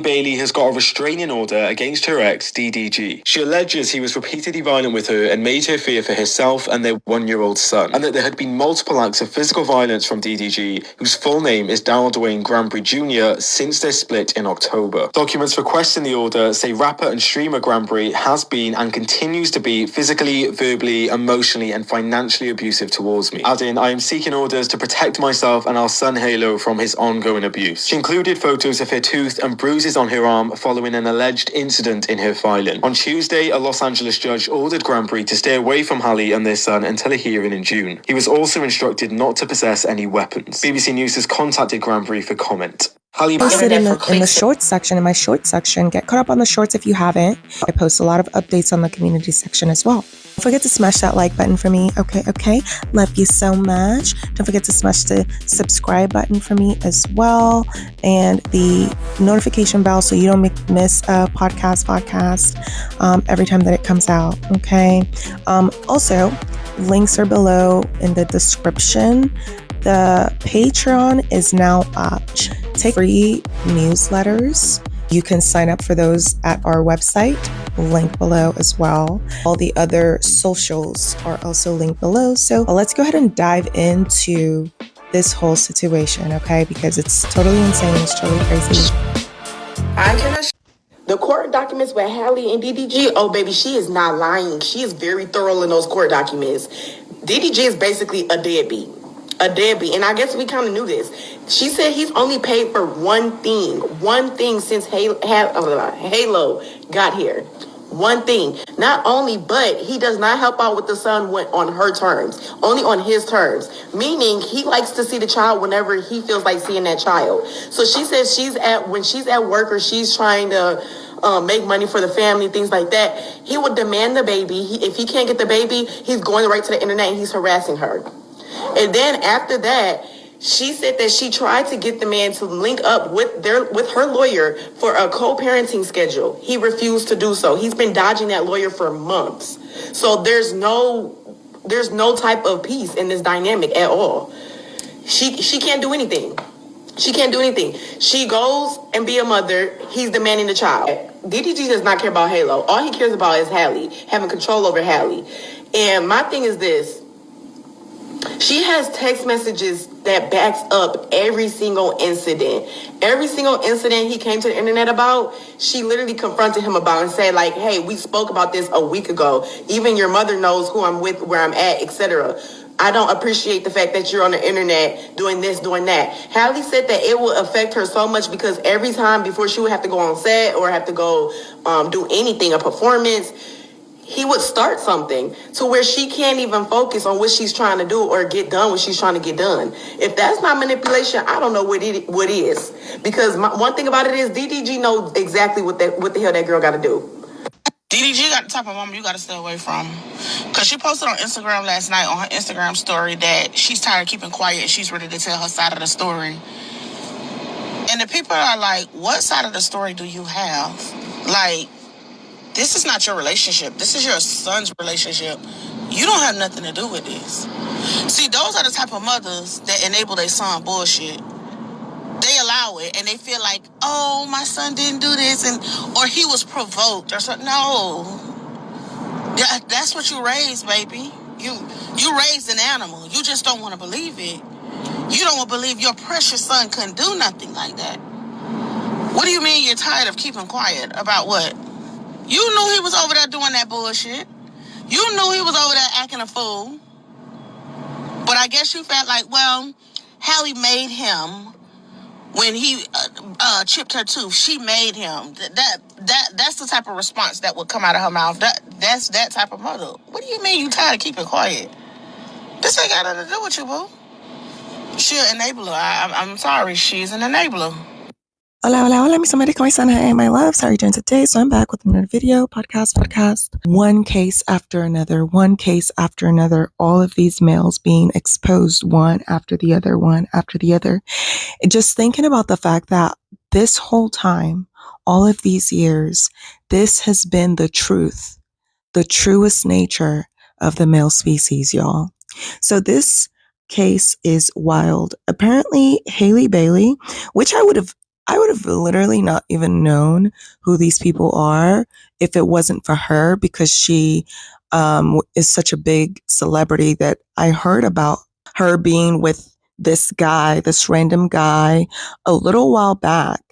Bailey has got a restraining order against her ex, DDG. She alleges he was repeatedly violent with her and made her fear for herself and their 1-year-old son, and that there had been multiple acts of physical violence from DDG, whose full name is Darryl Dwayne Granbury Jr., since their split in October. Documents requesting the order say rapper and streamer Granbury has been and continues to be physically, verbally, emotionally, and financially abusive towards me, adding, I am seeking orders to protect myself and our son Halo from his ongoing abuse. She included photos of her tooth and bruises on her arm following an alleged incident in her filing. On Tuesday, a Los Angeles judge ordered Granbury to stay away from Halle and their son until a hearing in June. He was also instructed not to possess any weapons. BBC News has contacted Granbury for comment. Halle posted in the shorts section, in my shorts section. Get caught up on the shorts if you haven't. I post a lot of updates on the community section as well. Don't forget to smash that like button for me. Okay. Love you so much. Don't forget to smash the subscribe button for me as well. And the notification bell so you don't miss a podcast every time that it comes out. Okay. Also, links are below in the description. The Patreon is now up. Take free newsletters. You can sign up for those at our website, link below as well. All the other socials are also linked below. So let's go ahead and dive into this whole situation, okay? Because it's totally insane. It's totally crazy. The court documents with Halle and DDG, oh baby, she is not lying. She is very thorough in those court documents. DDG is basically a deadbeat. And I guess we kind of knew this. She said he's only paid for one thing since Halo got here. One thing. Not only, but he does not help out with the son on her terms, only on his terms. Meaning he likes to see the child whenever he feels like seeing that child. So she says when she's at work or she's trying to make money for the family, things like that, he would demand the baby. If he can't get the baby, he's going right to the internet and he's harassing her. And then after that, she said that she tried to get the man to link up with her lawyer for a co-parenting schedule. He refused to do so. He's been dodging that lawyer for months. So there's no type of peace in this dynamic at all. She can't do anything. She goes and be a mother. He's demanding the child. DDG does not care about Halo. All he cares about is Halle, having control over Halle. And my thing is this. She has text messages that backs up every single incident. Every single incident he came to the internet about, she literally confronted him about and said, like, hey, we spoke about this a week ago. Even your mother knows who I'm with, where I'm at, etc. I don't appreciate the fact that you're on the internet doing this, doing that. Halle said that it will affect her so much because every time before she would have to go on set or have to go do anything, a performance, he would start something to where she can't even focus on what she's trying to do or get done what she's trying to get done. If that's not manipulation, I don't know what is. Because one thing about it is DDG knows exactly what the hell that girl got to do. DDG got the type of woman you got to stay away from. Because she posted on Instagram last night on her Instagram story that she's tired of keeping quiet and she's ready to tell her side of the story. And the people are like, what side of the story do you have? Like, this is not your relationship. This is your son's relationship. You don't have nothing to do with this. See, those are the type of mothers that enable their son bullshit. They allow it, and they feel like, oh, my son didn't do this, or he was provoked, or something. No. That's what you raised, baby. You raised an animal. You just don't want to believe it. You don't want to believe your precious son couldn't do nothing like that. What do you mean you're tired of keeping quiet about what? You knew he was over there doing that bullshit. You knew he was over there acting a fool. But I guess you felt like, well, Halle made him when he chipped her tooth. She made him. That's the type of response that would come out of her mouth. That's that type of mother. What do you mean you tired of keeping quiet? This ain't got nothing to do with you, boo. She's an enabler. I'm sorry. She's an enabler. Hola, mi somebody my son, hey, my loves. How are you doing today? So I'm back with another video, podcast. One case after another, all of these males being exposed one after the other. And just thinking about the fact that this whole time, all of these years, this has been the truth, the truest nature of the male species, y'all. So this case is wild. Apparently, Halle Bailey, which I I would have literally not even known who these people are if it wasn't for her, because she is such a big celebrity that I heard about her being with this guy, this random guy, a little while back,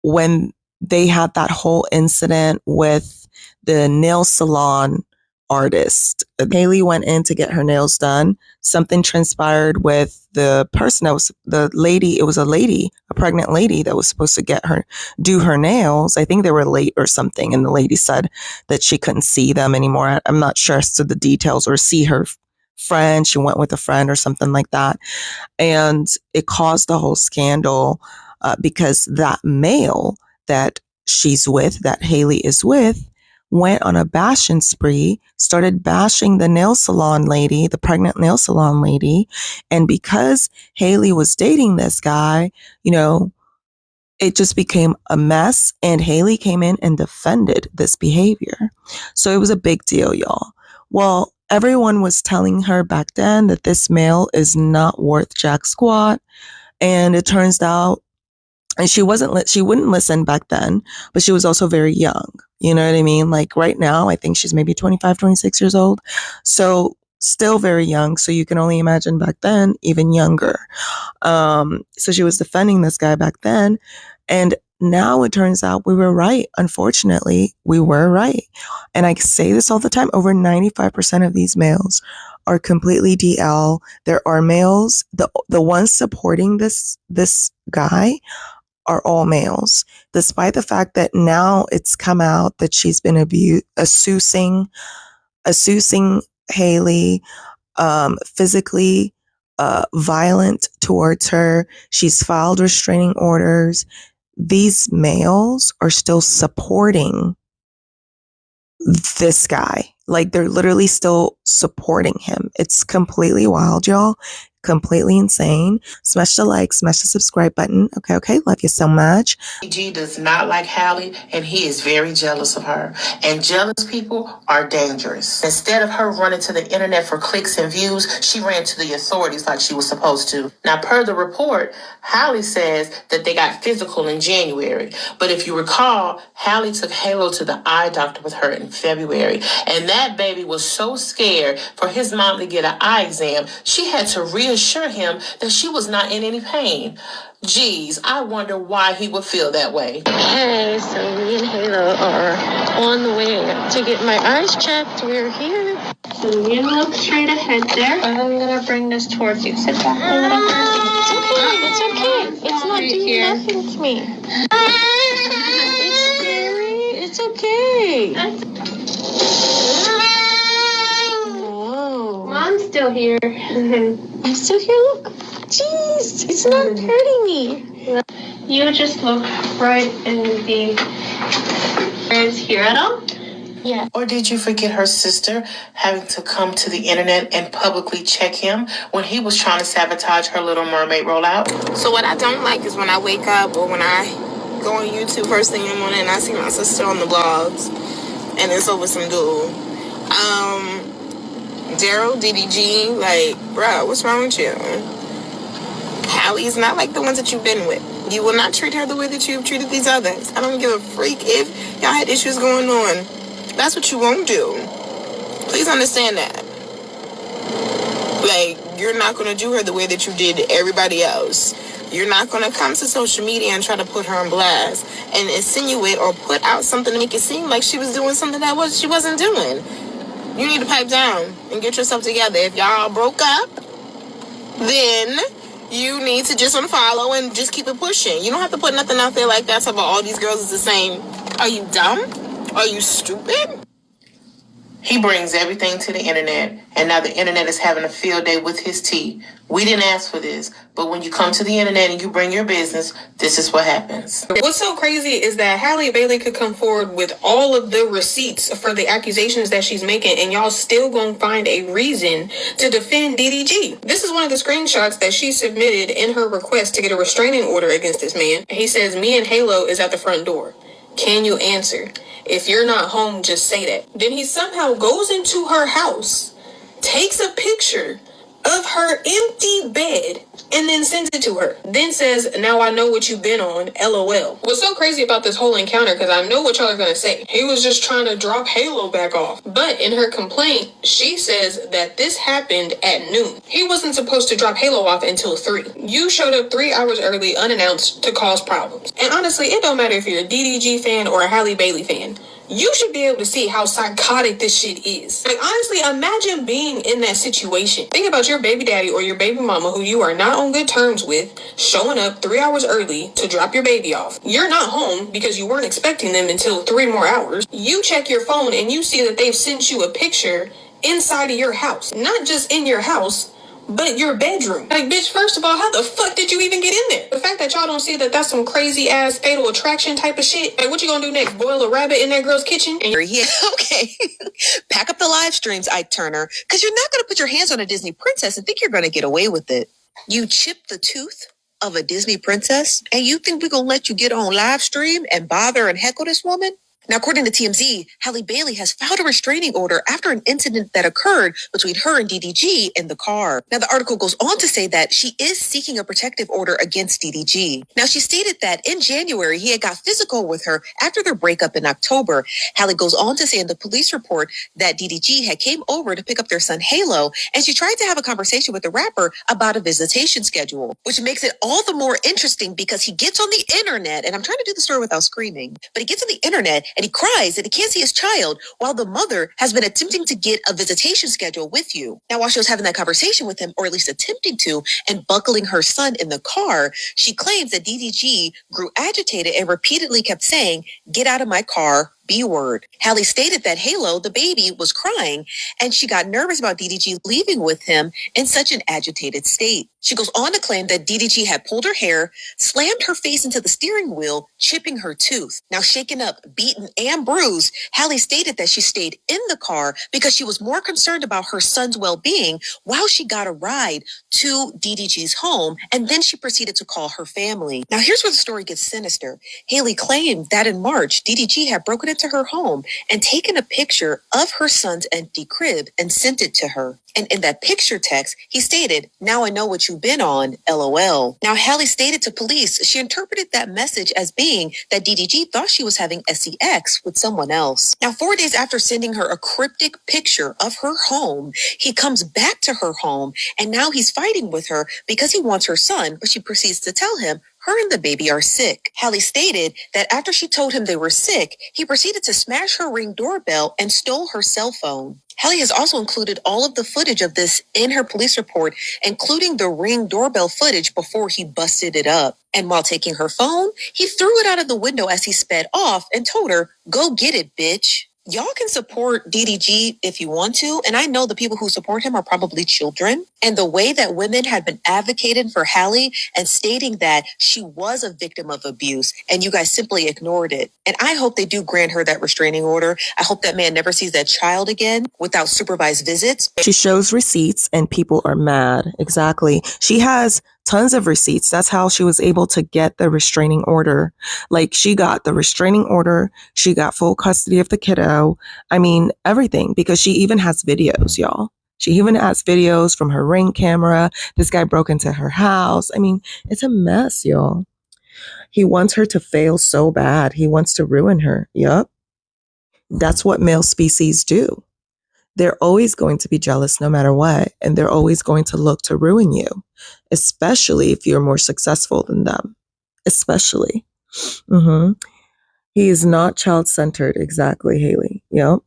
when they had that whole incident with the nail salon artist. Halle went in to get her nails done. Something transpired with the person that was the lady. It was a lady, a pregnant lady that was supposed to do her nails. I think they were late or something. And the lady said that she couldn't see them anymore. I'm not sure as to the details, or see her friend. She went with a friend or something like that. And it caused a whole scandal because that male that she's with, that Halle is with, went on a bashing spree, started bashing the nail salon lady, the pregnant nail salon lady. And because Halle was dating this guy, you know, it just became a mess. And Halle came in and defended this behavior. So it was a big deal, y'all. Well, everyone was telling her back then that this male is not worth jack squat. And it turns out, and she wouldn't listen back then, but she was also very young. You know what I mean? Like right now, I think she's maybe 25, 26 years old. So still very young. So you can only imagine back then, even younger. So she was defending this guy back then. And now it turns out we were right. Unfortunately, we were right. And I say this all the time, over 95% of these males are completely DL. There are males, the ones supporting this guy are all males, despite the fact that now it's come out that she's been assuing Halle, physically violent towards her. She's filed restraining orders. These males are still supporting this guy. Like, they're literally still supporting him. It's completely wild, y'all. Completely insane. Smash the like, smash the subscribe button. Okay. Love you so much. DDG does not like Halle, and he is very jealous of her. And jealous people are dangerous. Instead of her running to the internet for clicks and views, she ran to the authorities like she was supposed to. Now, per the report, Halle says that they got physical in January. But if you recall, Halle took Halo to the eye doctor with her in February. And that baby was so scared for his mom to get an eye exam, she had to reassure him that she was not in any pain. Geez, I wonder why he would feel that way. Hey, so me and Halo are on the way to get my eyes checked. We're here. So you look straight ahead there. I'm gonna bring this towards you. Sit back a little bit. It's okay. It's not doing nothing to me. It's scary. It's okay. Whoa. Mom's still here. I'm still here. Look. Jeez, it's not hurting me. You just look right in the areas here at all? Yeah. Or did you forget her sister having to come to the internet and publicly check him when he was trying to sabotage her Little Mermaid rollout? So what I don't like is when I wake up or when I go on YouTube first thing in the morning and I see my sister on the blogs and it's over some dude. Daryl, DDG, like, bro, what's wrong with you? Halle's not like the ones that you've been with. You will not treat her the way that you've treated these others. I don't give a freak if y'all had issues going on. That's what you won't do. Please understand that. Like, you're not going to do her the way that you did everybody else. You're not going to come to social media and try to put her on blast and insinuate or put out something to make it seem like she was doing something that she wasn't doing. You need to pipe down and get yourself together. If y'all broke up, then you need to just unfollow and just keep it pushing. You don't have to put nothing out there like that about all these girls is the same. Are you dumb? Are you stupid? He brings everything to the internet, and now the internet is having a field day with his tea. We didn't ask for this, but when you come to the internet and you bring your business, this is what happens. What's so crazy is that Halle Bailey could come forward with all of the receipts for the accusations that she's making, and y'all still gonna find a reason to defend DDG. This is one of the screenshots that she submitted in her request to get a restraining order against this man. He says, "Me and Halo is at the front door. Can you answer? If you're not home, just say that." Then he somehow goes into her house, takes a picture of her empty bed and then sends it to her. Then says, now I know what you've been on, LOL. What's so crazy about this whole encounter, because I know what y'all are going to say, he was just trying to drop Halo back off. But in her complaint, she says that this happened at noon. He wasn't supposed to drop Halo off until 3. You showed up 3 hours early unannounced to cause problems. And honestly, it don't matter if you're a DDG fan or a Halle Bailey fan. You should be able to see how psychotic this shit is. Like, honestly, imagine being in that situation. Think about your baby daddy or your baby mama who you are not on good terms with showing up 3 hours early to drop your baby off. You're not home because you weren't expecting them until 3 more hours. You check your phone and you see that they've sent you a picture inside of your house. Not just in your house, but your bedroom. Like, bitch, first of all, how the fuck did you even get in there? The fact that y'all don't see that that's some crazy ass fatal attraction type of shit. Like, what you gonna do next? Boil a rabbit in that girl's kitchen? And Yeah, okay. Pack up the live streams, Ike Turner, because you're not going to put your hands on a Disney princess and think you're going to get away with it. You chipped the tooth of a Disney princess, and you think we're going to let you get on live stream and bother and heckle this woman? Now, according to TMZ, Halle Bailey has filed a restraining order after an incident that occurred between her and DDG in the car. Now, the article goes on to say that she is seeking a protective order against DDG. Now, she stated that in January, he had got physical with her after their breakup in October. Halle goes on to say in the police report that DDG had came over to pick up their son Halo, and she tried to have a conversation with the rapper about a visitation schedule, which makes it all the more interesting because he gets on the internet, and I'm trying to do the story without screaming, but he gets on the internet and he cries that he can't see his child while the mother has been attempting to get a visitation schedule with you. Now, while she was having that conversation with him, or at least attempting to, and buckling her son in the car, she claims that DDG grew agitated and repeatedly kept saying, "Get out of my car, B-word." Halle stated that Halo, the baby, was crying, and she got nervous about DDG leaving with him in such an agitated state. She goes on to claim that DDG had pulled her hair, slammed her face into the steering wheel, chipping her tooth. Now, shaken up, beaten, and bruised, Halle stated that she stayed in the car because she was more concerned about her son's well-being while she got a ride to DDG's home, and then she proceeded to call her family. Now, here's where the story gets sinister. Halle claimed that in March, DDG had broken into her home and taken a picture of her son's empty crib and sent it to her. And in that picture text, he stated, "Now I know what you've been on, LOL." Now, Halle stated to police she interpreted that message as being that DDG thought she was having sex with someone else. Now, 4 days after sending her a cryptic picture of her home, he comes back to her home, and now he's fighting with her because he wants her son, but she proceeds to tell him her and the baby are sick. Halle stated that after she told him they were sick, he proceeded to smash her Ring doorbell and stole her cell phone. Halle has also included all of the footage of this in her police report, including the Ring doorbell footage before he busted it up. And while taking her phone, he threw it out of the window as he sped off and told her, "Go get it, bitch." Y'all can support DDG if you want to, and I know the people who support him are probably children. And the way that women had been advocating for Halle and stating that she was a victim of abuse, and you guys simply ignored it. And I hope they do grant her that restraining order. I hope that man never sees that child again without supervised visits. She shows receipts and people are mad. Exactly. She has tons of receipts. That's how she was able to get the restraining order. Like, she got the restraining order. She got full custody of the kiddo. I mean, everything, because she even has videos, y'all. She even has videos from her Ring camera. This guy broke into her house. I mean, it's a mess, y'all. He wants her to fail so bad. He wants to ruin her. Yup. That's what male species do. They're always going to be jealous no matter what, and they're always going to look to ruin you, especially if you're more successful than them. Especially. He is not child-centered, exactly, Halle. Yep.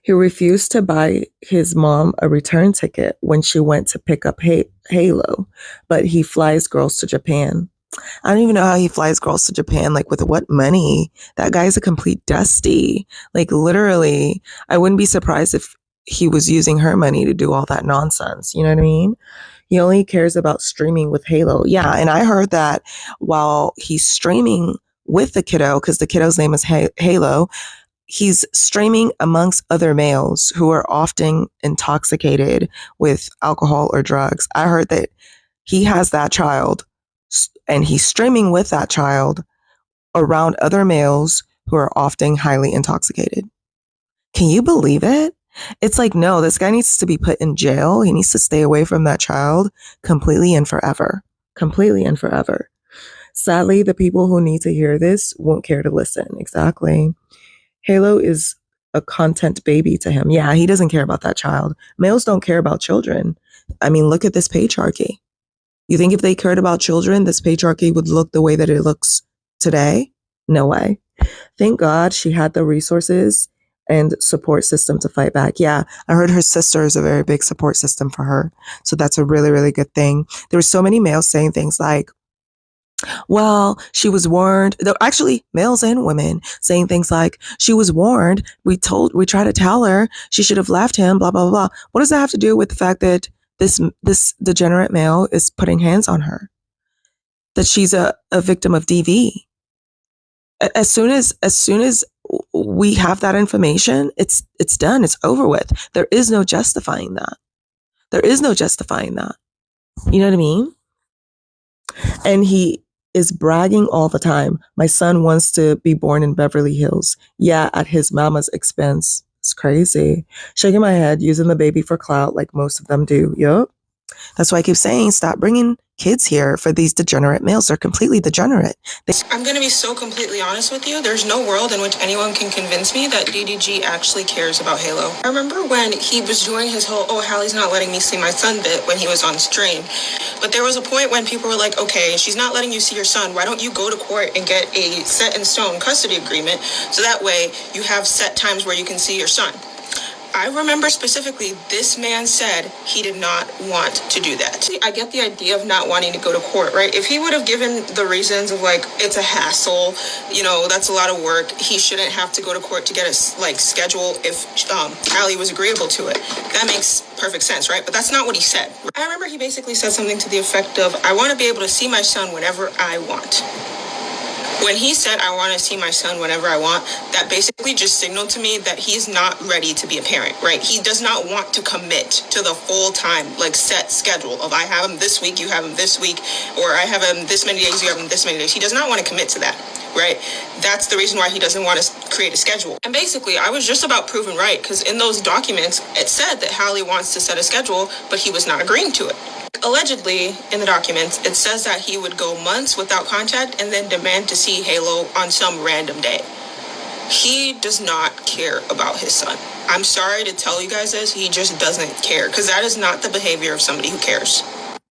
He refused to buy his mom a return ticket when she went to pick up Halo, but he flies girls to Japan. I don't even know how he flies girls to Japan. Like, with what money? That guy's a complete dusty. Like, literally, I wouldn't be surprised if he was using her money to do all that nonsense. You know what I mean? He only cares about streaming with Halo. Yeah, and I heard that while he's streaming with the kiddo, because the kiddo's name is Halo, he's streaming amongst other males who are often intoxicated with alcohol or drugs. I heard that he has that child and he's streaming with that child around other males who are often highly intoxicated. Can you believe it? It's like, no, this guy needs to be put in jail. He needs to stay away from that child completely and forever. Completely and forever. Sadly, the people who need to hear this won't care to listen. Exactly. Halo is a content baby to him. Yeah, he doesn't care about that child. Males don't care about children. I mean, look at this patriarchy. You think if they cared about children, this patriarchy would look the way that it looks today? No way. Thank God she had the resources and support system to fight back. Yeah, I heard her sister is a very big support system for her. So that's a really, really good thing. There were so many males saying things like, well, she was warned. Actually, males and women saying things like, she was warned. We tried to tell her she should have left him, blah, blah, blah. What does that have to do with the fact that this degenerate male is putting hands on her? That she's a victim of DV? As soon as we have that information, it's done. It's over with. There is no justifying that. There is no justifying that. You know what I mean? And he is bragging all the time. My son wants to be born in Beverly Hills. Yeah, at his mama's expense. It's crazy. Shaking my head, using the baby for clout like most of them do. Yup. That's why I keep saying, stop bringing kids here for these degenerate males. They're completely degenerate. I'm going to be so completely honest with you. There's no world in which anyone can convince me that DDG actually cares about Halo. I remember when he was doing his whole, oh, Halle's not letting me see my son bit when he was on stream. But there was a point when people were like, okay, she's not letting you see your son. Why don't you go to court and get a set in stone custody agreement so that way you have set times where you can see your son? I remember specifically this man said he did not want to do that. I get the idea of not wanting to go to court, right? If he would have given the reasons of like, it's a hassle, you know, that's a lot of work, he shouldn't have to go to court to get a like schedule if Halle was agreeable to it. That makes perfect sense, right? But that's not what he said. I remember he basically said something to the effect of, I want to be able to see my son whenever I want. When he said, I want to see my son whenever I want, that basically just signaled to me that he's not ready to be a parent, right? He does not want to commit to the full-time, like, set schedule of I have him this week, you have him this week, or I have him this many days, you have him this many days. He does not want to commit to that, right? That's the reason why he doesn't want to create a schedule. And basically, I was just about proven right, because in those documents, it said that Halle wants to set a schedule, but he was not agreeing to it. Allegedly, in the documents, it says that he would go months without contact and then demand to see Halo on some random day. He does not care about his son. I'm sorry to tell you guys this, he just doesn't care, because that is not the behavior of somebody who cares.